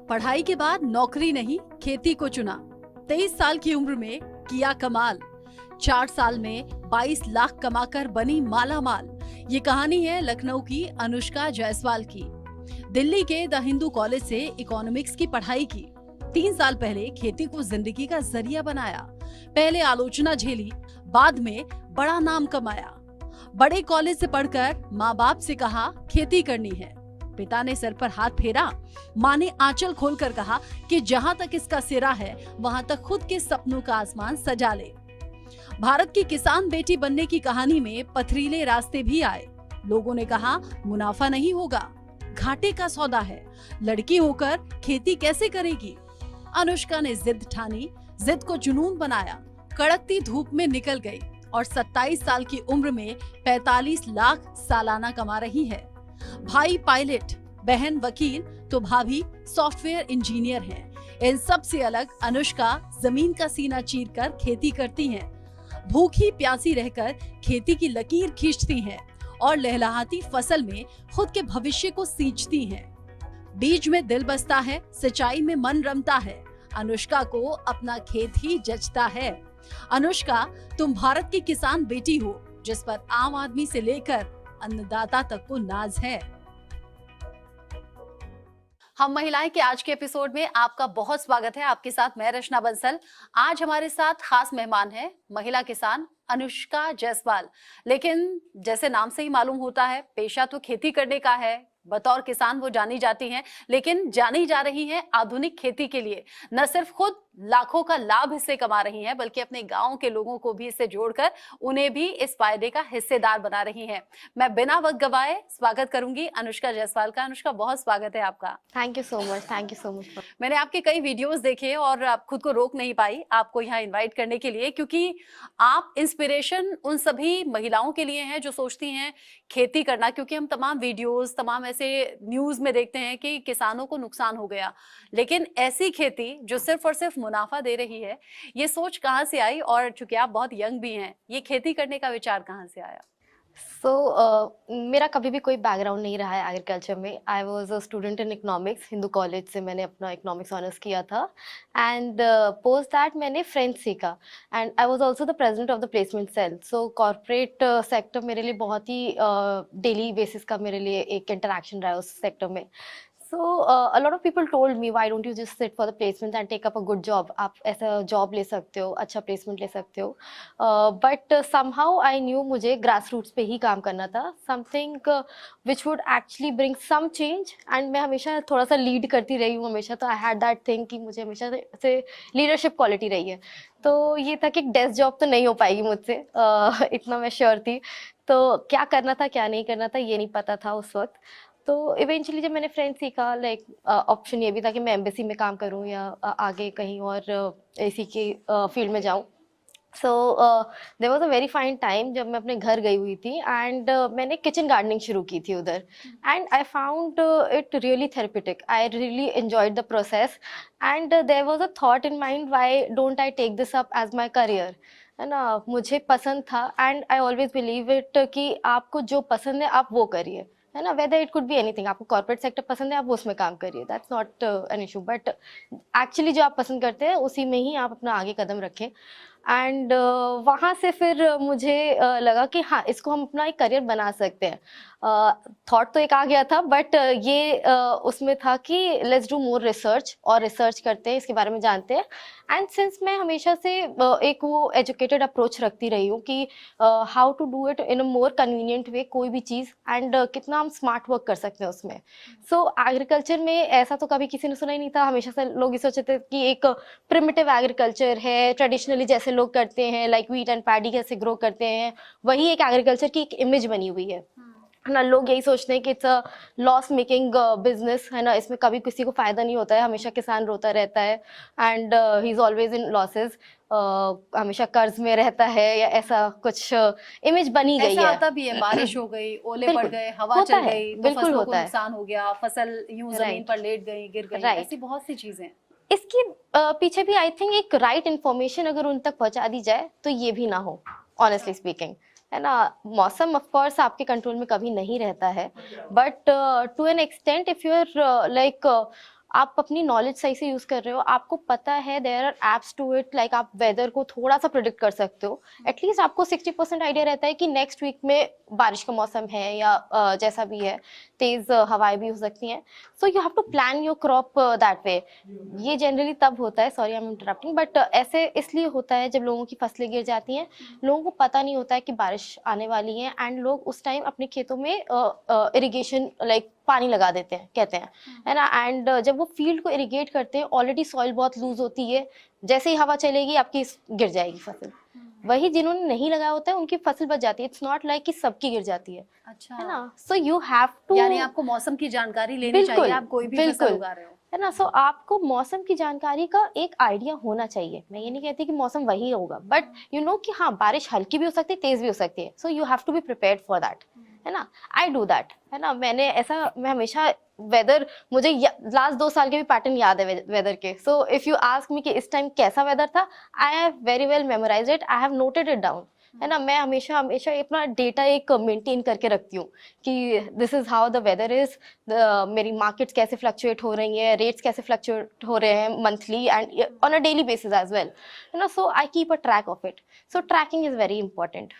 पढ़ाई के बाद नौकरी नहीं, खेती को चुना। 23 साल की उम्र में किया कमाल। 4 साल में 22 लाख कमाकर बनी माला माल। ये कहानी है लखनऊ की अनुष्का जायसवाल की। दिल्ली के द हिंदू कॉलेज से इकोनॉमिक्स की पढ़ाई की। 3 साल पहले खेती को जिंदगी का जरिया बनाया। पहले आलोचना झेली, बाद में बड़ा नाम कमाया। बड़े कॉलेज से पढ़कर माँ बाप से कहा खेती करनी है। पिता ने सर पर हाथ फेरा, माँ ने आंचल खोलकर कहा कि जहाँ तक इसका सिरा है वहाँ तक खुद के सपनों का आसमान सजा ले। भारत की किसान बेटी बनने की कहानी में पथरीले रास्ते भी आए। लोगों ने कहा मुनाफा नहीं होगा, घाटे का सौदा है, लड़की होकर खेती कैसे करेगी। अनुष्का ने जिद ठानी, जिद को जुनून बनाया, कड़कती धूप में निकल गई और 27 साल की उम्र में 45 लाख सालाना कमा रही है। भाई पायलट, बहन वकील तो भाभी सॉफ्टवेयर इंजीनियर हैं। इन सब से अलग अनुष्का जमीन का सीना चीरकर खेती करती हैं। भूखी प्यासी रहकर खेती की लकीर खींचती हैं और लहलहाती फसल में खुद के भविष्य को सींचती हैं। बीज में दिल बसता है, सिंचाई में मन रमता है। अनुष्का को अपना खेत ही जचता है। अनुष्का, तुम भारत की किसान बेटी हो जिस पर आम आदमी से लेकर अन्नदाता तक को नाज है। हम महिलाएं के आज के एपिसोड में आपका बहुत स्वागत है। आपके साथ मैं रचना बंसल। आज हमारे साथ खास मेहमान है महिला किसान अनुष्का जायसवाल। लेकिन जैसे नाम से ही मालूम होता है, पेशा तो खेती करने का है। बतौर किसान वो जानी जाती हैं, लेकिन जानी जा रही हैं आधुनिक खेती के लिए। न सिर्फ खुद लाखों का लाभ इससे कमा रही हैं, बल्कि अपने गांव के लोगों को भी इससे जोड़कर उन्हें भी इस फायदे का हिस्सेदार बना रही हैं। मैं बिना वक्त गवाए स्वागत करूंगी अनुष्का जायसवाल का। अनुष्का, बहुत स्वागत है आपका। Thank you so much. मैंने आपके कई वीडियोस देखे और आप खुद को रोक नहीं पाई आपको यहाँ इन्वाइट करने के लिए, क्योंकि आप इंस्पिरेशन उन सभी महिलाओं के लिए हैं जो सोचती हैं खेती करना। क्योंकि हम तमाम वीडियोस, तमाम ऐसे न्यूज में देखते हैं कि किसानों को नुकसान हो गया, लेकिन ऐसी खेती जो सिर्फ और सिर्फ मुनाफा दे रही है, ये सोच कहाँ से आई? और चूंकि आप बहुत यंग भी हैं, ये खेती करने का विचार कहाँ से आया? मेरा कभी भी कोई बैकग्राउंड नहीं रहा है एग्रीकल्चर में। I was a student in economics. Hindu college से मैंने अपना इकोनॉमिक्स ऑनर्स किया था एंड पोस्ट दैट मैंने फ्रेंच सीखा and I was also the president of the placement cell. So corporate sector मेरे लिए बहुत ही डेली बेसिस का मेरे लिए एक इंटरेक्शन रहा है उस सेक्टर में। So a lot of people told me, why don't you just sit for the placements and take up a good job? आप ऐसा job ले सकते हो, अच्छा placement ले सकते हो। But somehow I knew मुझे grassroots पे ही काम करना था, something which would actually bring some change। and मैं हमेशा थोड़ा सा lead करती रही हूँ हमेशा, तो I had that thing कि मुझे हमेशा से leadership quality रही है। तो ये था कि desk job तो नहीं हो पाएगी मुझसे, इतना मैं sure थी। तो क्या करना था क्या नहीं करना था ये नहीं पता था उस वक्त। तो इवेंचुअली जब मैंने फ्रेंच सीखा, लाइक ऑप्शन ये भी था कि मैं एम्बेसी में काम करूं या आगे कहीं और इसी के फील्ड में जाऊं। So there was a very fine time जब मैं अपने घर गई हुई थी एंड मैंने किचन गार्डनिंग शुरू की थी उधर and I found it really therapeutic. I really enjoyed the process and there was a thought in mind, why don't I take this up as my career, है ना। मुझे पसंद था and I always believe it कि आपको जो पसंद है आप वो करिए, है ना। Whether it could be anything. आपको कॉर्पोरेट सेक्टर पसंद है, आप उसमें काम करिए, that's not an issue. But actually जो आप पसंद करते हैं उसी में ही आप अपना आगे कदम रखें। एंड वहाँ से फिर मुझे लगा कि हाँ, इसको हम अपना एक करियर बना सकते हैं। थॉट तो एक आ गया था, बट ये उसमें था कि लेट्स डू मोर रिसर्च, और रिसर्च करते हैं, इसके बारे में जानते हैं। एंड सिंस मैं हमेशा से एक वो एजुकेटेड अप्रोच रखती रही हूँ कि how to do it in a more convenient way, कोई भी चीज़, एंड कितना हम स्मार्ट वर्क कर सकते हैं उसमें। सो एग्रीकल्चर में ऐसा तो कभी किसी ने सुना ही नहीं था। हमेशा से लोग ये सोचते थे कि एक प्रिमिटिव एग्रीकल्चर है, ट्रेडिशनली जैसे लोग करते हैं, लाइक व्हीट एंड पैडी कैसे ग्रो करते हैं, वही एक एग्रीकल्चर की एक इमेज बनी हुई है ना। लोग यही सोचते हैं कि it's a loss making business, है ना, इसमें कभी किसी को फायदा नहीं होता है, हमेशा किसान रोता रहता है and he is always in losses, हमेशा कर्ज में रहता है, या ऐसा कुछ इमेज बनी गई है। ऐसा आता भी है, बारिश हो गई, ओले पड़ गए, हवा चल गई, तो फसलों को नुकसान हो गया, फसल यूं जमीन पर लेट गई, गिर गई, ऐसी बहुत सी चीजें। इसके पीछे भी आई थिंक एक राइट इन्फॉर्मेशन अगर उन तक पहुंचा दी जाए तो ये भी ना हो, ऑनेस्टली स्पीकिंग, है ना। मौसम ऑफ कोर्स आपके कंट्रोल में कभी नहीं रहता है, but to an extent if you are like आप अपनी नॉलेज सही से यूज कर रहे हो, आपको पता है there are apps to it, like आप वेदर को थोड़ा सा प्रिडिक्ट कर सकते हो, एटलीस्ट आपको 60% आइडिया रहता है कि नेक्स्ट वीक में बारिश का मौसम है या जैसा भी है, तेज हवाएं भी हो सकती हैं। So you have to plan your crop that way. ये जनरली तब होता है, sorry I am interrupting, but ऐसे इसलिए होता है जब लोगों की फसलें गिर जाती हैं, लोगों को पता नहीं होता है कि बारिश आने वाली है, एंड लोग उस टाइम अपने खेतों में इरिगेशन लाइक पानी लगा देते हैं, कहते हैं, है ना। एंड जब वो फील्ड को इरिगेट करते हैं, ऑलरेडी सॉइल बहुत लूज होती है, जैसे ही हवा चलेगी आपकी गिर जाएगी फसल। वही जिन्होंने नहीं लगाया होता है उनकी फसल बच जाती है, इट्स नॉट लाइक कि सबकी गिर जाती है, अच्छा, है ना। सो यू हैव टू, यानी आपको मौसम की जानकारी लेनी चाहिए, आप कोई भी फसल उगा रहे हो, है ना। सो आपको मौसम की जानकारी का एक आइडिया होना चाहिए। मैं ये नहीं कहती कि मौसम वही होगा, बट यू नो कि हाँ बारिश हल्की भी हो सकती है, तेज भी हो सकती है, so you have to be prepared for that, है ना। आई डू दैट, है ना। मैं हमेशा वेदर, मुझे लास्ट 2 साल के भी पैटर्न याद है वेदर के। सो इफ यू आस्क मी कि इस टाइम कैसा वेदर था, I have very well memorised it, I have noted it down, है ना। मैं हमेशा हमेशा अपना डेटा एक मेंटेन करके रखती हूँ कि this is how the weather is, मेरी मार्केट्स कैसे फ्लक्चुएट हो रही हैं, रेट्स कैसे फ्लक्चुएट हो रहे हैं monthly and on a daily basis as well, है ना। So I keep a track of it, so tracking is very important.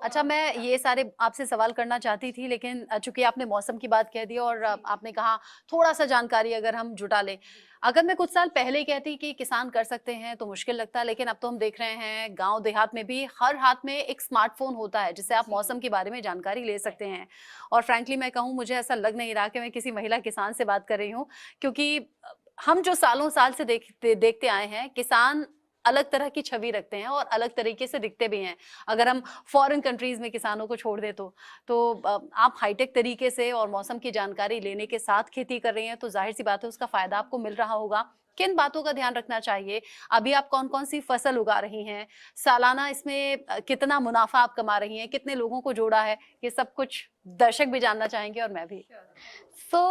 अच्छा, मैं ये सारे आपसे सवाल करना चाहती थी, लेकिन चूंकि आपने मौसम की बात कह दी और आपने कहा थोड़ा सा जानकारी अगर हम जुटा लें, अगर मैं कुछ साल पहले कहती कि किसान कर सकते हैं तो मुश्किल लगता, लेकिन अब तो हम देख रहे हैं गांव देहात में भी हर हाथ में एक स्मार्टफोन होता है जिससे आप मौसम के बारे में जानकारी ले सकते हैं। और फ्रैंकली मैं कहूँ, मुझे ऐसा लग नहीं रहा कि मैं किसी महिला किसान से बात कर रही हूँ, क्योंकि हम जो सालों साल से देखते आए हैं, किसान अलग तरह की छवि रखते हैं और अलग तरीके से दिखते भी हैं। अगर हम फॉरेन कंट्रीज में किसानों को छोड़ दें तो आप हाईटेक तरीके से और मौसम की जानकारी लेने के साथ खेती कर रही हैं, तो जाहिर सी बात है उसका फायदा आपको मिल रहा होगा। किन बातों का ध्यान रखना चाहिए? अभी आप कौन कौन सी फसल उगा रही हैं? सालाना इसमें कितना मुनाफा आप कमा रही हैं? कितने लोगों को जोड़ा है? ये सब कुछ दर्शक भी जानना चाहेंगे और मैं भी। So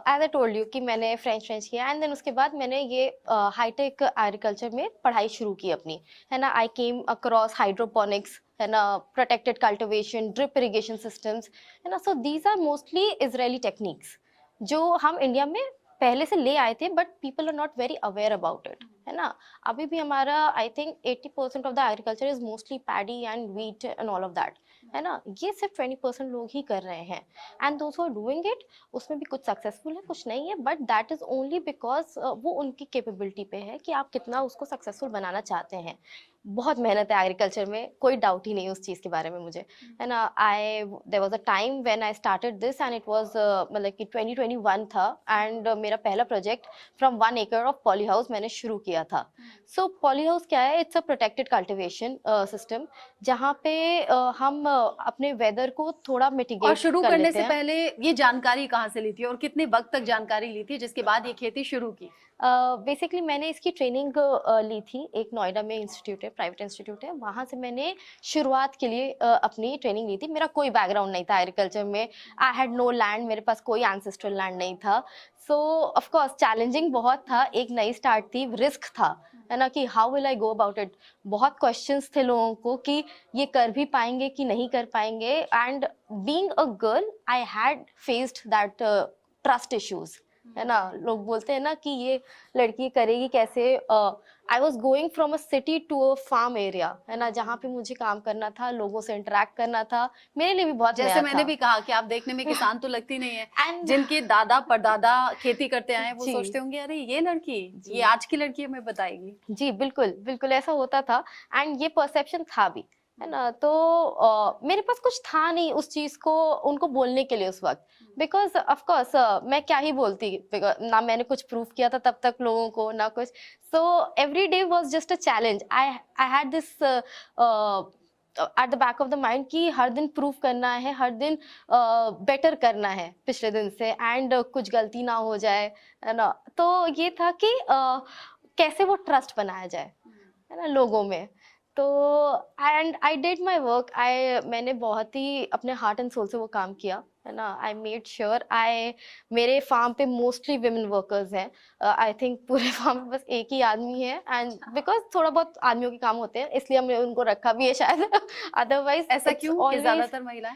as I told you कि मैंने फ्रेंच किया, एंड देन उसके बाद मैंने ये हाईटेक एग्रीकल्चर में पढ़ाई शुरू की अपनी, है ना। आई केम अक्रॉस हाइड्रोपोनिक्स, है ना, protected cultivation, drip irrigation systems, है ना। So these are mostly Israeli techniques जो हम इंडिया में पहले से ले आए थे, but people are not very aware about it, है ना। अभी भी हमारा I think 80% of the agriculture is mostly paddy and wheat and all of that, है ना। ये सिर्फ 20% लोग ही कर रहे हैं, and those are doing it, उसमें भी कुछ सक्सेसफुल है कुछ नहीं है, but that is only because वो उनकी कैपेबिलिटी पे है कि आप कितना उसको सक्सेसफुल बनाना चाहते हैं। बहुत मेहनत है एग्रीकल्चर में, कोई डाउट ही नहीं उस चीज़ के बारे में मुझे, है ना। There was a time when I started this and it was मतलब कि 2021 था, एंड मेरा पहला project from 1 acre of poly house मैंने शुरू किया था। सो पॉली हाउस क्या है? It's a protected cultivation system, जहाँ पे हम अपने वेदर को थोड़ा और मिटिगेट शुरू कर करने लेते से हैं। पहले ये जानकारी कहाँ से ली थी और कितने वक्त तक जानकारी ली थी जिसके बाद ये खेती शुरू की? बेसिकली मैंने इसकी ट्रेनिंग ली थी, एक नोएडा में इंस्टीट्यूट है, प्राइवेट इंस्टीट्यूट है, वहाँ से मैंने शुरुआत के लिए अपनी ट्रेनिंग ली थी। मेरा कोई बैकग्राउंड नहीं था एग्रीकल्चर में, आई हैड नो लैंड, मेरे पास कोई एंसेस्ट्रल लैंड नहीं था। सो ऑफ कोर्स चैलेंजिंग बहुत था, एक नई स्टार्ट थी, रिस्क था, है ना, कि how will I go about it. बहुत क्वेश्चंस थे लोगों को कि ये कर भी पाएंगे कि नहीं कर पाएंगे, and being a girl I had faced that trust issues, है ना। लोग बोलते हैं ना कि ये लड़की करेगी कैसे। I was going from a city to a farm area, है ना, जहाँ पे मुझे काम करना था, लोगों से इंटरेक्ट करना था, मेरे लिए भी बहुत जैसे नया मैंने था। भी कहा कि आप देखने में किसान तो लगती नहीं है। एंड जिनके दादा परदादा खेती करते आए हैं वो जी सोचते होंगे अरे ये लड़की, ये जी आज की लड़की हमें बताएगी। जी, बिल्कुल बिल्कुल ऐसा होता था, एंड ये परसेप्शन था भी, है ना। तो मेरे पास कुछ था नहीं उस चीज को उनको बोलने के लिए उस वक्त, बिकॉज ऑफ कोर्स मैं क्या ही बोलती, ना मैंने कुछ प्रूव किया था तब तक लोगों को, ना कुछ। So every day was just a challenge. I had this at the back of the mind कि हर दिन प्रूव करना है, हर दिन बेटर करना है पिछले दिन से, एंड कुछ गलती ना हो जाए, है ना। तो ये था कि कैसे वो ट्रस्ट बनाया जाए, है ना, लोगों में। तो and I did my work, मैंने बहुत ही अपने हार्ट एंड सोल से वो काम किया, है ना। आई मेड श्योर मेरे फार्म पे मोस्टली विमेन वर्कर्स हैं। आई थिंक पूरे फार्म में बस एक ही आदमी है, एंड बिकॉज थोड़ा बहुत आदमियों के काम होते हैं इसलिए हमने उनको रखा भी है शायद। अदरवाइज ऐसा क्यों कि ज्यादातर महिलाएं?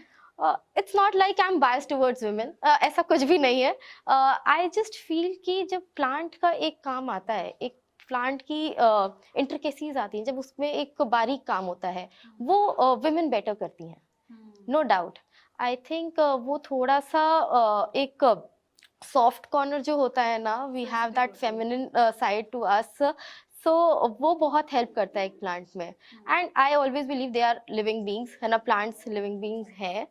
It's not like I am bias towards women, ऐसा कुछ भी नहीं है. आई जस्ट फील कि जब प्लांट का एक काम आता है, एक प्लांट की इंट्रिकेसीज आती हैं, जब उसमें एक बारीक काम होता है, वो वुमेन बेटर करती हैं, नो डाउट. आई थिंक वो थोड़ा सा एक सॉफ्ट कॉर्नर जो होता है ना, we have that feminine side to us, so वो बहुत हेल्प करता है एक प्लांट में. And I always believe they are living beings, है ना, प्लांट्स लिविंग बींग्स हैं.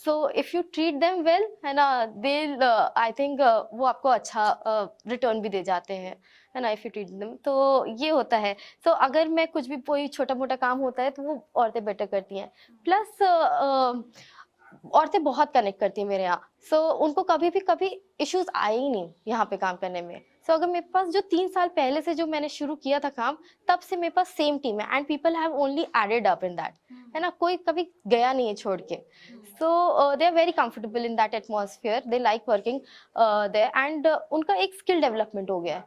So if you treat them well, है ना, दे आई थिंक वो आपको अच्छा रिटर्न भी दे जाते हैं, है ना, इफ यू ट्रीट देम. तो ये होता है. तो अगर मैं कुछ भी कोई छोटा मोटा काम होता है तो वो औरतें बेटर करती हैं. प्लस औरतें बहुत कनेक्ट करती हैं मेरे यहाँ, सो उनको कभी इश्यूज आए ही नहीं यहाँ पे काम करने में. सो अगर मेरे पास जो 3 साल पहले से जो मैंने शुरू किया था काम, तब से मेरे पास सेम टीम है and people have only added up in that, है ना, कोई कभी गया नहीं है छोड़ के. So they are very comfortable in that atmosphere, they like working there and उनका एक स्किल डेवलपमेंट हो गया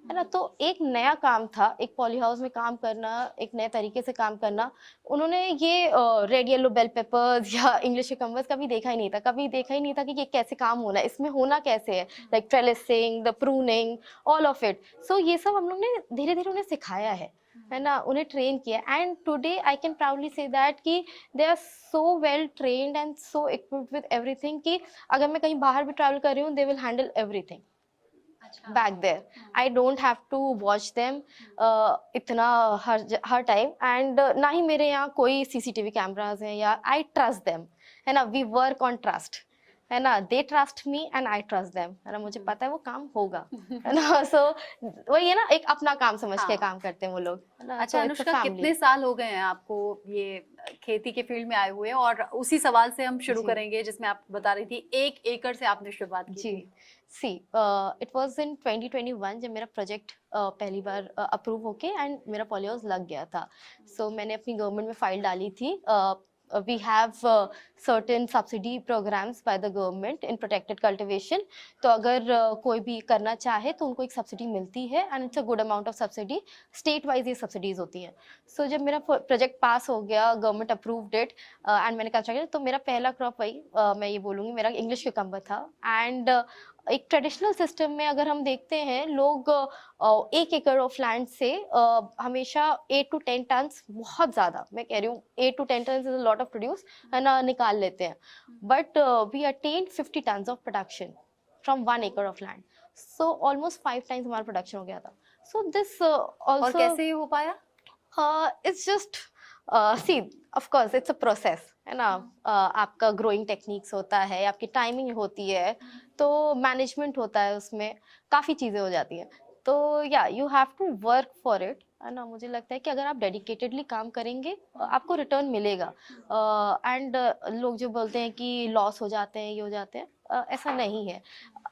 है ना. तो एक नया काम था, एक पॉली हाउस में काम करना, एक नए तरीके से काम करना. उन्होंने ये रेड येलो बेल पेपर्स या इंग्लिश कम्बर्स कभी देखा ही नहीं था, कभी देखा ही नहीं था कि ये कैसे काम होना है, इसमें होना कैसे है, like trellising, the pruning, all of it. So ये सब हम लोग ने धीरे धीरे उन्हें सिखाया है ना, उन्हें ट्रेन किया. And today I can proudly say that कि they are so well trained and so equipped with everything कि अगर मैं कहीं बाहर भी ट्रैवल कर रही हूँ, they will handle everything back there. I don't have to watch them इतना हर टाइम. एंड ना ही मेरे यहाँ कोई CCTV कैमराज हैं, या I trust them, है ना, we work on trust, है ना, they trust me and I trust them, है ना, मुझे पता है वो काम होगा, है ना. सो वही है ना, एक अपना काम समझ के काम करते हैं वो लोग, है ना. अच्छा अनुष्का, कितने साल हो गए हैं आपको ये खेती के फील्ड में आए हुए? और उसी सवाल से हम शुरू करेंगे जिसमें आप बता रही थी 1 एकड़ से आपने शुरुआत की जी. सी इट वाज इन 2021 जब मेरा प्रोजेक्ट पहली बार अप्रूव होके एंड मेरा पॉली हाउस लग गया था. सो मैंने अपनी गवर्नमेंट में फाइल डाली थी. we have certain subsidy programs by the government in protected cultivation. तो अगर कोई भी करना चाहे तो उनको एक सब्सिडी मिलती है and it's a good amount of subsidy. State wise ये सब्सिडीज होती हैं. सो जब मेरा प्रोजेक्ट पास हो गया, गवर्नमेंट अप्रूव्ड इट एंड मैंने कंस्ट्रक्ट, तो मेरा पहला क्रॉप वही मैं ये बोलूँगी मेरा इंग्लिश क्यूकम्बर था. एंड एक ट्रेडिशनल सिस्टम में अगर हम देखते हैं, लोग 1 एकड़ ऑफ लैंड से हमेशा 8 to 10 टन्स, बहुत ज़्यादा मैं कह रही हूँ, 8 to 10 tons is a lot of produce, है ना, निकाल लेते हैं. But we attain 50 tons of production from 1 एकड़ of land. So almost 5 times हमारा प्रोडक्शन हो गया था. सो दिस और कैसे हो पाया? It's just see, of course it's a process, है ना. आपका ग्रोइंग टेक्निक्स होता है, आपकी टाइमिंग होती है, तो मैनेजमेंट होता है, उसमें काफ़ी चीज़ें हो जाती हैं. तो या you have to work for it, है ना. मुझे लगता है कि अगर आप डेडिकेटेडली काम करेंगे आपको रिटर्न मिलेगा. एंड लोग जो बोलते हैं कि लॉस हो जाते हैं, ये हो जाते हैं, ऐसा नहीं है.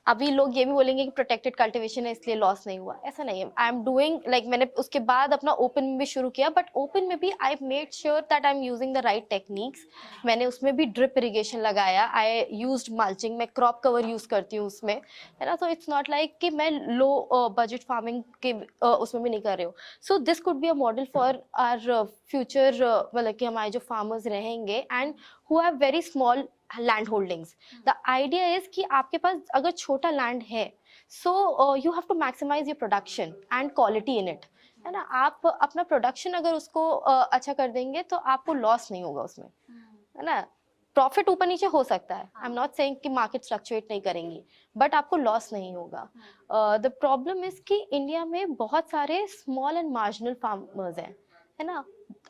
अभी लोग ये भी बोलेंगे कि प्रोटेक्टेड कल्टीवेशन है इसलिए लॉस नहीं हुआ, ऐसा नहीं है. आई एम डूइंग लाइक, मैंने उसके बाद अपना ओपन में भी शुरू किया, बट ओपन में भी I made sure that I am using the right techniques. मैंने उसमें भी ड्रिप इरिगेशन लगाया, आई यूज्ड मल्चिंग, मैं क्रॉप कवर यूज करती हूँ उसमें, है ना. तो इट्स नॉट लाइक कि मैं लो बजट फार्मिंग के उसमें भी नहीं कर रही हूँ. So this could be a model for our future, मतलब कि हमारे जो फार्मर्स रहेंगे and who have very small land holdings. The idea is कि आपके पास अगर छोटा लैंड है, so you have to maximise your production and quality in it, है ना. आप अपना प्रोडक्शन अगर उसको अच्छा कर देंगे तो आपको लॉस नहीं होगा उसमें, है ना. प्रॉफिट ऊपर नीचे हो सकता है, आई एम नॉट सेइंग कि मार्केट फ्लक्चुएट नहीं करेंगी, बट आपको लॉस नहीं होगा. द प्रॉब्लम इज कि इंडिया में बहुत सारे स्मॉल एंड मार्जिनल फार्मर्स हैं, है ना.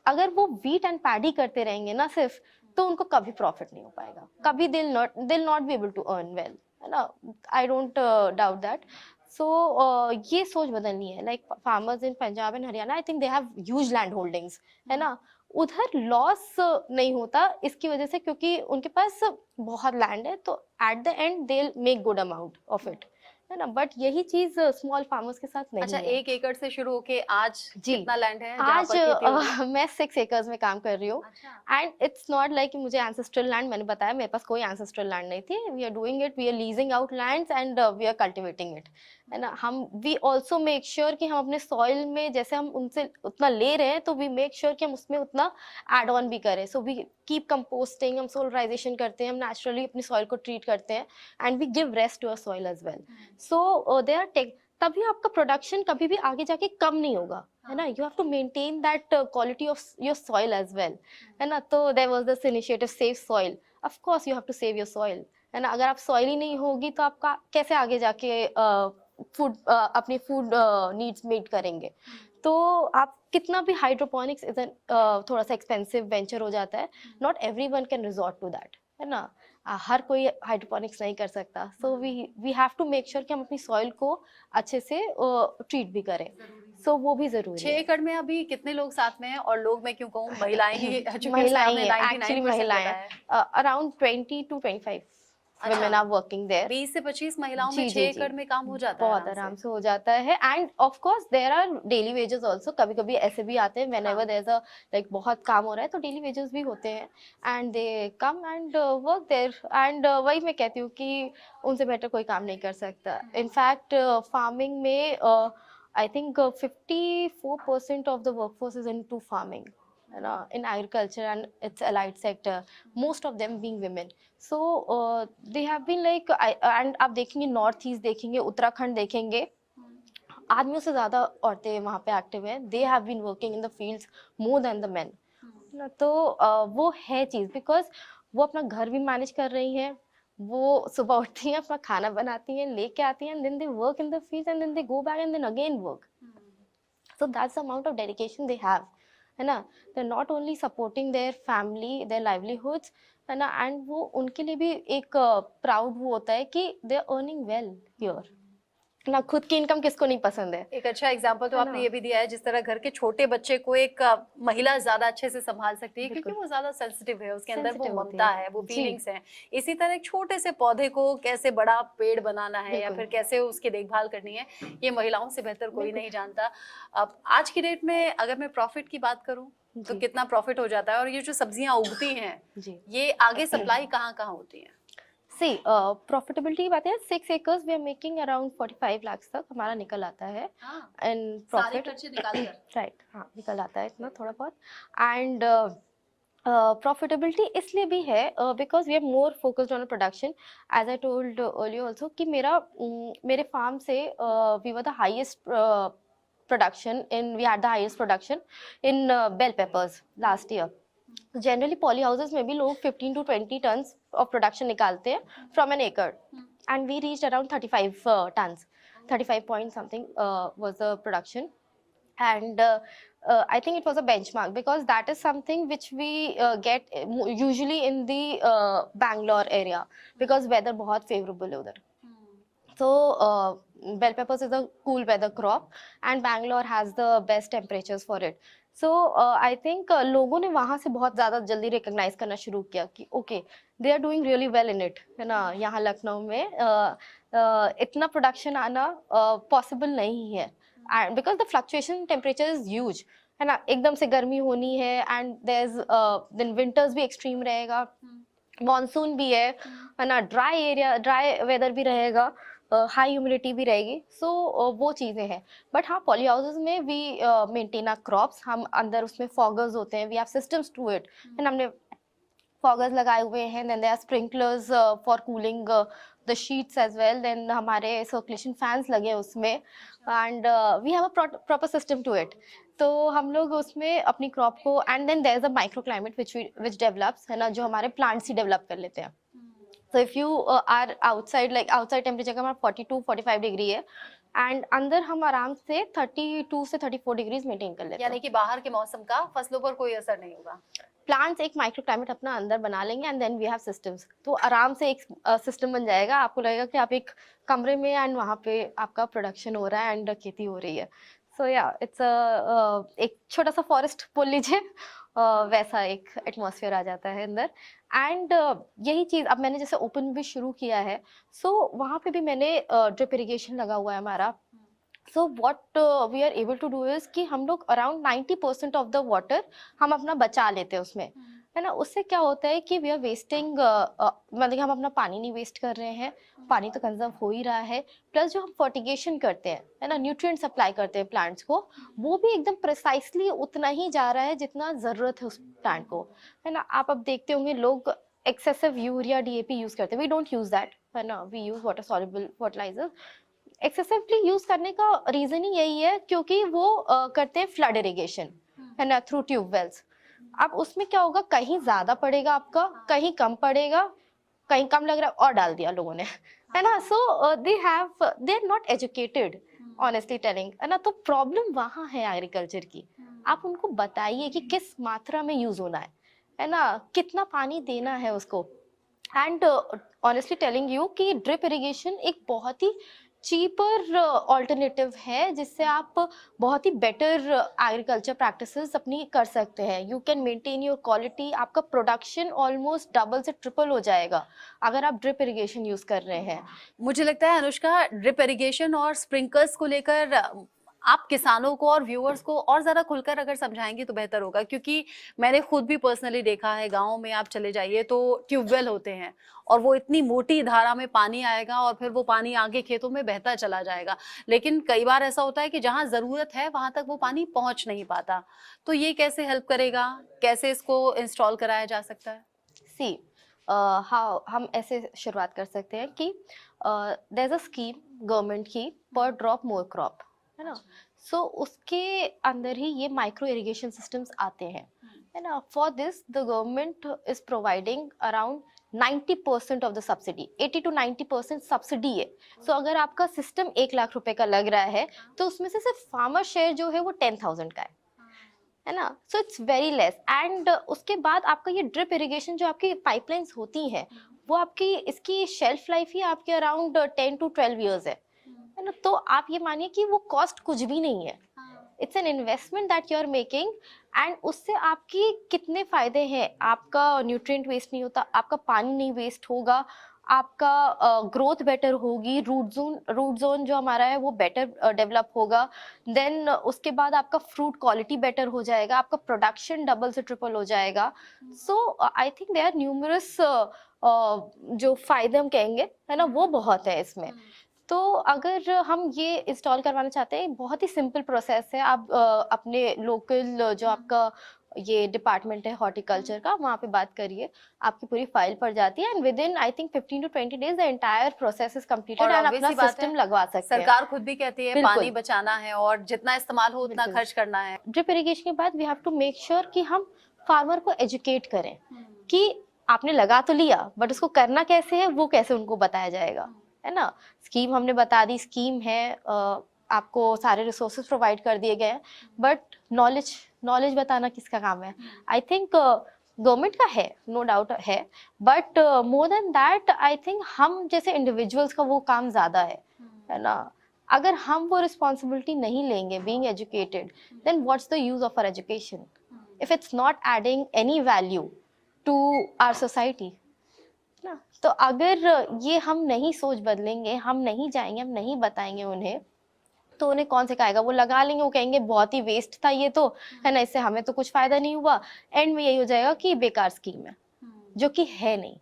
अगर वो व्हीट एंड पैडी करते रहेंगे ना सिर्फ, तो उनको कभी प्रॉफिट नहीं हो पाएगा, कभी they'll not be able to earn well, है ना. I don't doubt that. So ये सोच बदलनी है. Like farmers in Punjab and Haryana, I think they have huge land holdings, है ना. उधर लॉस नहीं होता इसकी वजह से क्योंकि उनके पास बहुत लैंड है, तो at the and they make good amount of it, है ना. बट यही चीज स्मॉल फार्मर्स के साथ नहीं अच्छा, है. 1 एकड़ से शुरू होके आज जी, कितना लैंड है आज जहाँ पर खेती हो रही है? मैं 6 एकर्स में काम कर रही हूँ. अच्छा. एंड इट्स नॉट लाइक कि मुझे एंसेस्ट्रल लैंड, मैंने बताया मेरे पास कोई एंसेस्ट्रल लैंड नहीं थी. We are doing it, we are leasing out lands and we are cultivating it, है ना. हम वी ऑल्सो मेक श्योर कि हम अपने सॉइल में जैसे हम उनसे उतना ले रहे हैं, तो वी मेक श्योर कि हम उसमें उतना एड ऑन भी करें. सो वी कीप कंपोस्टिंग, हम सोलराइजेशन करते हैं, हम नेचुरली अपनी सॉइल को ट्रीट करते हैं and we give rest to our soil as well. So they are take, तभी आपका प्रोडक्शन कभी भी आगे जाके कम नहीं होगा, है ना. You have to maintain that quality of your soil as well, है ना. तो there was this initiative save soil. Of course you have to save your soil, है ना. अगर आप सॉइल ही नहीं होगी तो आपका कैसे आगे जाके फूड अपनी फूड नीड्स मीट करेंगे. तो आप कितना भी हाइड्रोपोनिक्स इज थोड़ा सा एक्सपेंसिव वेंचर हो जाता है. Not everyone can resort to that, है ना. हर कोई हाइड्रोपोनिक्स नहीं कर सकता. So we have to make sure कि हम अपनी सॉइल को अच्छे से ट्रीट भी करें. सो वो भी जरूरी 6 है. एकड़ में अभी कितने लोग साथ में हैं, और लोग मैं क्यों कहूँ, महिलाएं ही, चूंकि महिलाएं सामने हैं, 99% एक्चुअली होता महिलाएं है। Around 20 to 25 women are working there. 20 से 25 महिलाओं में जी 6 जी एकड़ जी, में काम हो जाता है बहुत आराम से हो जाता है. And of course there are daily wages also. कभी कभी ऐसे भी आते हैं whenever there is a like बहुत काम हो रहा है तो डेली वेजेस भी होते हैं and they come and work there. And वही मैं कहती हूँ कि उनसे बेटर कोई काम नहीं कर सकता. इनफैक्ट फार्मिंग में I think 54% of the workforce is into farming, you know, in agriculture and its allied sector, most of them being women. So they have been like and आप देखेंगे नॉर्थ ईस्ट देखेंगे, उत्तराखंड देखेंगे, आदमियों से ज्यादा औरतें वहाँ पे एक्टिव हैं. They have been working in the fields more than the men. तो वो है चीज, बिकॉज वो अपना घर भी मैनेज कर रही हैं. वो सुबह उठती हैं, अपना खाना बनाती हैं, लेके आती हैं, then they work in the fields and then they go back and then again work. So that's the amount of dedication they have, है ना. They're not only supporting their family, their livelihoods, है ना, and वो उनके लिए भी एक proud वो होता है कि they are earning well here. ना खुद की इनकम किसको नहीं पसंद है. एक अच्छा एग्जांपल तो है आपने ना? ये भी दिया है, जिस तरह घर के छोटे बच्चे को एक महिला ज्यादा अच्छे से संभाल सकती है, क्योंकि बिल्कुल. वो ज्यादा सेंसिटिव है, उसके अंदर वो Sensitive होती ममता है. है, वो जी. फीलिंग्स हैं. इसी तरह एक छोटे से पौधे को कैसे बड़ा पेड़ बनाना है, या बिल्कुल. फिर कैसे उसकी देखभाल करनी है, ये महिलाओं से बेहतर कोई बिल्कुल. नहीं जानता. अब आज की डेट में अगर मैं प्रॉफिट की बात करूं तो जी. कितना प्रॉफिट हो जाता है, और ये जो सब्जियां उगती हैं जी. ये आगे सप्लाई कहाँ कहाँ होती है? See, profitability की बात है, 6 acres we are making around 45 lakhs तक हमारा निकल आता है. एंड सारे प्रॉफिट खर्चे निकाल कर. राइट, हाँ निकल आता है इतना थोड़ा बहुत. एंड प्रॉफिटेबिलिटी इसलिए भी है because we are more focused on production. As I told earlier also कि मेरे फार्म से we were the highest production in we had the highest production in bell peppers last year. Generally poly houses में भी लोग 15 to 20 turns of production निकालते हैं from an एकड़, and we reached around 35 tons. 35 point something was the production. And I think it was a benchmark because that is something which we get usually in the Bangalore area because weather बहुत favorable है उधर. So bell peppers is a cool weather crop and Bangalore has the best temperatures for it. So I think लोगों ने वहाँ से बहुत ज़्यादा जल्दी recognize करना शुरू किया कि okay they are doing really well in it, है ना. यहाँ लखनऊ में इतना production आना possible नहीं है. And because the fluctuation temperature is huge, है ना. एकदम से गर्मी होनी है and there's then winters भी extreme रहेगा, मानसून भी है ना, ड्राई वेदर भी रहेगा, हाई ह्यूमिडिटी भी रहेगी. सो वो चीज़ें हैं. बट हाँ, पॉली हाउसेज में वी मेंटेन आवर क्रॉप्स. हम अंदर उसमें फॉगर्स होते हैं, we have systems to it, and हमने फॉगर्स लगाए हुए हैं. Then there are sprinklers for cooling the sheets as well. Then हमारे सर्कुलेशन फैंस लगे हैं उसमें, and we have a proper system to it. तो हम लोग उसमें अपनी क्रॉप को, and then there is a micro climate which develops, है ना, जो हमारे प्लांट्स ही डेवलप कर लेते हैं. So if you are outside, like outside temperature का हमारा 42-45 डिग्री है, एंड अंदर हम आराम से 32 से 34 डिग्रीज मेंटेन कर लेते हैं. यानी कि बाहर के मौसम का फसलों पर कोई असर नहीं होगा. प्लांट्स एक माइक्रो क्लाइमेट अपना अंदर बना लेंगे and then we have systems. तो आराम से एक सिस्टम बन जाएगा. आपको लगेगा कि आप एक कमरे में एंड वहाँ पे आपका प्रोडक्शन हो रहा है एंड खेती हो रही है. सो या इट्स एक छोटा सा फॉरेस्ट बोल लीजिए, वैसा एक एटमॉस्फेयर आ जाता है अंदर. एंड यही चीज़ अब मैंने जैसे ओपन भी शुरू किया है, सो वहाँ पे भी मैंने ड्रिप इरिगेशन लगा हुआ है हमारा. So what we are able to do is कि हम लोग अराउंड 90% ऑफ द वाटर हम अपना बचा लेते हैं उसमें, है ना। उससे क्या होता है कि वी आर वेस्टिंग, मतलब हम अपना पानी नहीं वेस्ट कर रहे हैं, पानी तो कंजर्व हो ही रहा है, प्लस जो हम फर्टिगेशन करते हैं, है ना, न्यूट्रिएंट सप्लाई करते हैं प्लांट्स को, वो भी एकदम प्रिसाइसली उतना ही जा रहा है जितना ज़रूरत है उस प्लांट को, है ना। आप अब देखते होंगे लोग एक्सेसिव यूरिया डीएपी यूज़ करते हैं, वी डोंट यूज़ दैट, है ना, we use water soluble fertiliser. Excessively use करने का रीज़न ही यही है क्योंकि वो करते हैं फ्लड इरिगेशन, है ना, थ्रू ट्यूबवेल्स। अब उसमें क्या होगा, कहीं ज्यादा पड़ेगा आपका, कहीं कम पड़ेगा, कहीं कम लग रहा है और डाल दिया लोगों ने, है ना। So they are not educated, honestly telling, है ना। तो प्रॉब्लम वहाँ है एग्रीकल्चर की। आप उनको बताइए कि किस मात्रा में यूज होना है ना, कितना पानी देना है उसको। एंड ऑनेस्टली टेलिंग यू कि ड्रिप इरिगेशन एक बहुत ही चीपर ऑल्टरनेटिव है जिससे आप बहुत ही बेटर एग्रीकल्चर प्रैक्टिसेस अपनी कर सकते हैं। You can maintain your quality, आपका प्रोडक्शन ऑलमोस्ट डबल से ट्रिपल हो जाएगा अगर आप ड्रिप इरिगेशन यूज कर रहे हैं। मुझे लगता है अनुष्का, ड्रिप इरिगेशन और स्प्रिंकलर्स को लेकर आप किसानों को और व्यूअर्स को और ज़्यादा खुलकर अगर समझाएंगे तो बेहतर होगा, क्योंकि मैंने खुद भी पर्सनली देखा है, गाँव में आप चले जाइए तो ट्यूबवेल होते हैं और वो इतनी मोटी धारा में पानी आएगा और फिर वो पानी आगे खेतों में बहता चला जाएगा, लेकिन कई बार ऐसा होता है कि जहाँ ज़रूरत है वहाँ तक वो पानी पहुँच नहीं पाता। तो ये कैसे हेल्प करेगा, कैसे इसको इंस्टॉल कराया जा सकता है? सी हाँ, हम ऐसे शुरुआत कर सकते हैं कि there is a scheme government की, पर ड्रॉप मोर क्रॉप, है ना। सो उसके अंदर ही ये माइक्रो इरिगेशन सिस्टम्स आते हैं, है ना। For this the government is providing around 90% of the subsidy, 80 to 90% subsidy है। सो अगर आपका सिस्टम 1 लाख रुपए का लग रहा है तो उसमें से सिर्फ फार्मर शेयर जो है वो 10,000 का है ना। So it's very less. And उसके बाद आपका ये ड्रिप इरिगेशन जो आपकी पाइपलाइंस होती हैं वो आपकी इसकी शेल्फ लाइफ ही आपके अराउंड 10 to 12 ईयर्स है ना। तो आप ये मानिए कि वो कॉस्ट कुछ भी नहीं है, it's an investment that you are making. And उससे आपकी कितने फायदे हैं, आपका न्यूट्रिएंट वेस्ट नहीं होता, आपका पानी नहीं वेस्ट होगा, आपका ग्रोथ बेटर होगी, रूट जोन जो हमारा है वो बेटर डेवलप होगा। देन उसके बाद आपका फ्रूट क्वालिटी बेटर हो जाएगा, आपका प्रोडक्शन डबल से ट्रिपल हो जाएगा। So I think there are numerous जो फायदे हम कहेंगे, है ना, वो बहुत है इसमें। तो अगर हम ये इंस्टॉल करवाना चाहते हैं, बहुत ही सिंपल प्रोसेस है। आप अपने लोकल जो आपका ये डिपार्टमेंट है हॉर्टिकल्चर का, वहाँ पे बात करिए, आपकी पूरी फाइल पड़ जाती है and with in I think 15 to 20 days the entire process is completed and अपना सिस्टम लगवा सकते हैं। सरकार खुद भी कहती है पानी बचाना है और जितना इस्तेमाल हो उतना खर्च करना है। ड्रिप इरिगेशन के बाद we have to make sure कि हम फार्मर को एजुकेट करें कि आपने लगा तो लिया बट उसको करना कैसे है वो कैसे उनको बताया जाएगा, है ना। स्कीम हमने बता दी, स्कीम है, आपको सारे रिसोर्सेज प्रोवाइड कर दिए गए हैं, बट नॉलेज बताना किसका काम है? आई थिंक गवर्नमेंट का है, नो डाउट है, but more than that I think हम जैसे इंडिविजुअल्स का वो काम ज्यादा है ना। अगर हम वो रिस्पॉन्सिबिलिटी नहीं लेंगे being educated, then what's the use of our education if it's not adding any value to our society ना। तो अगर ये हम नहीं सोच बदलेंगे, हम नहीं जाएंगे, हम नहीं बताएंगे उन्हें, तो उन्हें कौन सिखाएगा? वो लगा लेंगे, वो कहेंगे बहुत ही वेस्ट था ये तो, है ना, इससे हमें तो कुछ फायदा नहीं हुआ। एंड में यही हो जाएगा कि बेकार स्कीम है, जो कि है नहीं,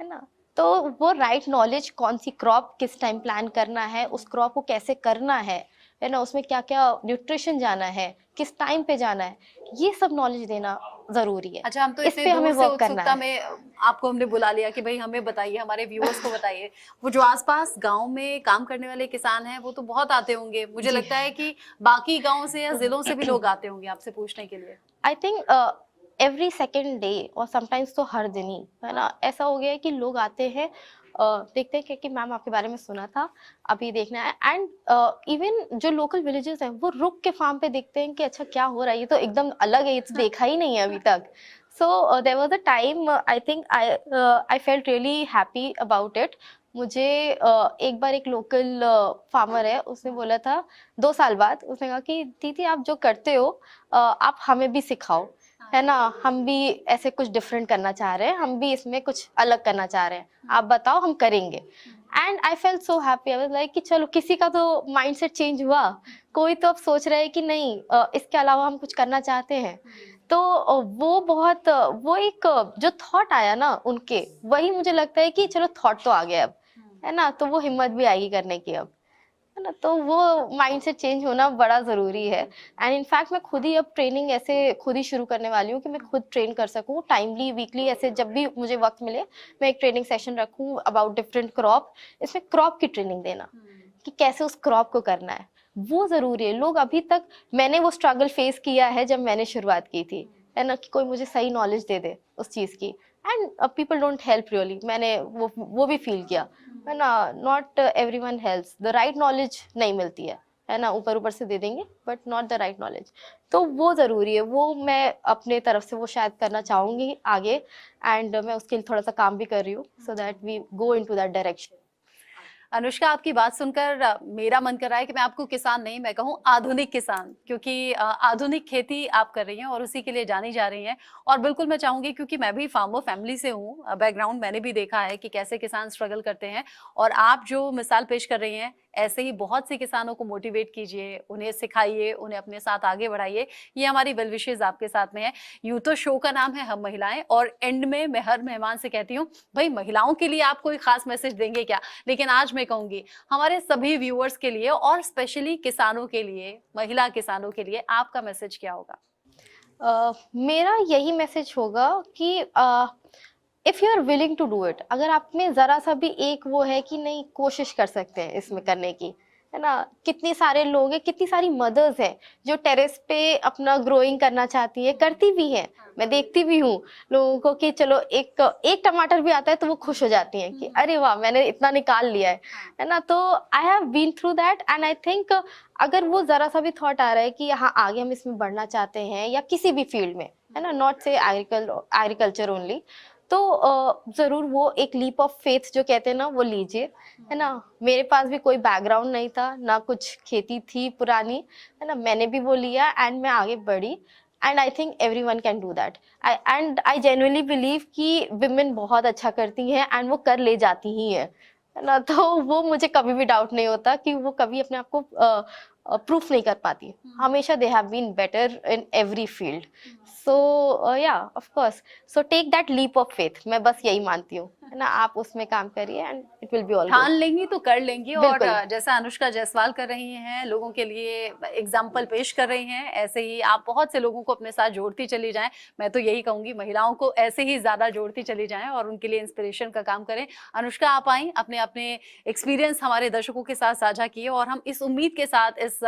है ना। तो वो राइट नॉलेज, कौन सी क्रॉप किस टाइम प्लान करना है, उस क्रॉप को कैसे करना है ना, उसमें क्या क्या न्यूट्रिशन जाना है, किस टाइम पे जाना है, ये सब नॉलेज देना जरूरी है। अच्छा, हम तो इस पे हमें वर्क करना है। में आपको हमने बुला लिया कि भाई हमें बताइए, हमारे व्यूअर्स को बताइए। वो जो आसपास गांव में काम करने वाले किसान हैं वो तो बहुत आते होंगे, मुझे लगता है कि बाकी गांव से या जिलों से भी लोग आते होंगे आपसे पूछने के लिए। I think every second day और समटाइम्स तो हर दिन ही, है ना, ऐसा हो गया है कि लोग आते हैं, देखते हैं कि मैम आपके बारे में सुना था, अभी देखना है। एंड इवन जो लोकल विलेजेस हैं वो रुक के फार्म पे देखते हैं कि अच्छा क्या हो रहा है, ये तो एकदम अलग है, ये तो देखा ही नहीं है अभी तक। So there was a time I think I felt really happy about it. मुझे एक बार एक लोकल फार्मर है, उसने बोला था 2 साल बाद, उसने कहा कि दीदी आप जो करते हो आप हमें भी सिखाओ, है ना, हम भी ऐसे कुछ डिफरेंट करना चाह रहे हैं, हम भी इसमें कुछ अलग करना चाह रहे हैं, आप बताओ हम करेंगे। And I felt so happy, I was like कि चलो किसी का तो माइंडसेट चेंज हुआ, कोई तो अब सोच रहा है कि नहीं इसके अलावा हम कुछ करना चाहते हैं। तो वो बहुत वो एक जो थॉट आया ना उनके, वही मुझे लगता है कि चलो थॉट तो आ गया अब, है ना, तो वो हिम्मत भी आएगी करने की अब, है ना, तो वो माइंडसेट चेंज होना बड़ा ज़रूरी है। एंड इनफैक्ट मैं खुद ही अब ट्रेनिंग ऐसे खुद ही शुरू करने वाली हूँ कि मैं खुद ट्रेन कर सकूँ टाइमली, वीकली, ऐसे जब भी मुझे वक्त मिले मैं एक ट्रेनिंग सेशन रखूँ अबाउट डिफरेंट क्रॉप, इसमें क्रॉप की ट्रेनिंग देना कि कैसे उस क्रॉप को करना है, वो ज़रूरी है। लोग अभी तक, मैंने वो स्ट्रगल फेस किया है जब मैंने शुरुआत की थी, है ना, कि कोई मुझे सही नॉलेज दे दे उस चीज़ की, and people don't help really, मैंने वो भी फील किया, है ना, not everyone helps, the right knowledge नहीं मिलती है ना, ऊपर ऊपर से दे देंगे but not the right knowledge, तो वो ज़रूरी है, वो मैं अपने तरफ से वो शायद करना चाहूँगी आगे, एंड मैं उसके लिए थोड़ा सा काम भी कर रही हूँ so that we go in to that direction. Anushka, आपकी बात सुनकर मेरा मन कर रहा है कि मैं आपको किसान नहीं, मैं कहूँ आधुनिक किसान, क्योंकि आधुनिक खेती आप कर रही हैं और उसी के लिए जानी जा रही हैं। और बिल्कुल मैं चाहूंगी, क्योंकि मैं भी फार्मर फैमिली से हूँ, बैकग्राउंड मैंने भी देखा है कि कैसे किसान स्ट्रगल करते हैं, और आप जो मिसाल पेश कर रही हैं, ऐसे ही बहुत से किसानों को मोटिवेट कीजिए, उन्हें सिखाइए, उन्हें अपने साथ आगे बढ़ाइए। ये हमारी वेल विशेज आपके साथ में है। यूं तो शो का नाम है हम महिलाएं, और एंड में मैं हर मेहमान से कहती हूँ, भाई महिलाओं के लिए आप कोई खास मैसेज देंगे क्या? लेकिन आज मैं कहूंगी हमारे सभी व्यूअर्स के लिए और स्पेशली किसानों के लिए, महिला किसानों के लिए आपका मैसेज क्या होगा? मेरा यही मैसेज होगा कि if you are willing to do it, अगर आप में ज़रा सा भी एक वो है कि नहीं कोशिश कर सकते हैं इसमें करने की, है ना, कितने सारे लोग हैं, कितनी सारी मदर्स हैं जो टेरेस पे अपना ग्रोइंग करना चाहती है, करती भी हैं, मैं देखती भी हूँ लोगों को कि चलो एक एक टमाटर भी आता है तो वो खुश हो जाती हैं कि अरे वाह मैंने इतना निकाल लिया है ना, तो I have been through that, and I think अगर वो ज़रा सा भी थॉट आ रहा है कि हाँ आगे हम इसमें बढ़ना चाहते हैं या किसी भी फील्ड में, है ना, नॉट से एग्रीकल्चर ओनली, तो ज़रूर वो एक लीप ऑफ फेथ जो कहते हैं ना वो लीजिए, है ना, मेरे पास भी कोई बैकग्राउंड नहीं था ना, कुछ खेती थी पुरानी, है ना, मैंने भी वो लिया एंड मैं आगे बढ़ी, and I think everyone can do that, I genuinely believe कि विमेन बहुत अच्छा करती हैं एंड वो कर ले जाती ही है ना, तो वो मुझे कभी भी डाउट नहीं होता कि वो कभी अपने आप को प्रूफ नहीं कर पाती, हमेशा they have been better in every field, so या of course, so take that leap of faith, मैं बस यही मानती हूँ, है ना, आप उसमें काम करिए and it will be all ठान गुड। लेंगी तो कर लेंगी। और बिल्कुल। जैसा अनुष्का जायसवाल कर रही हैं, लोगों के लिए एग्जाम्पल पेश कर रही हैं, ऐसे ही आप बहुत से लोगों को अपने साथ जोड़ती चली जाएं। मैं तो यही कहूंगी, महिलाओं को ऐसे ही ज्यादा जोड़ती चली जाएं और उनके लिए इंस्पिरेशन का काम करें। अनुष्का, आप आई, अपने अपने एक्सपीरियंस हमारे दर्शकों के साथ साझा किए, और हम इस उम्मीद के साथ इस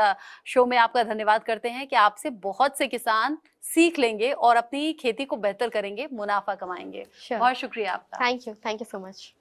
शो में आपका धन्यवाद करते हैं कि आपसे बहुत से किसान सीख लेंगे और अपनी खेती को बेहतर करेंगे, मुनाफा कमाएंगे। श्योर। बहुत शुक्रिया आपका। Thank you so much.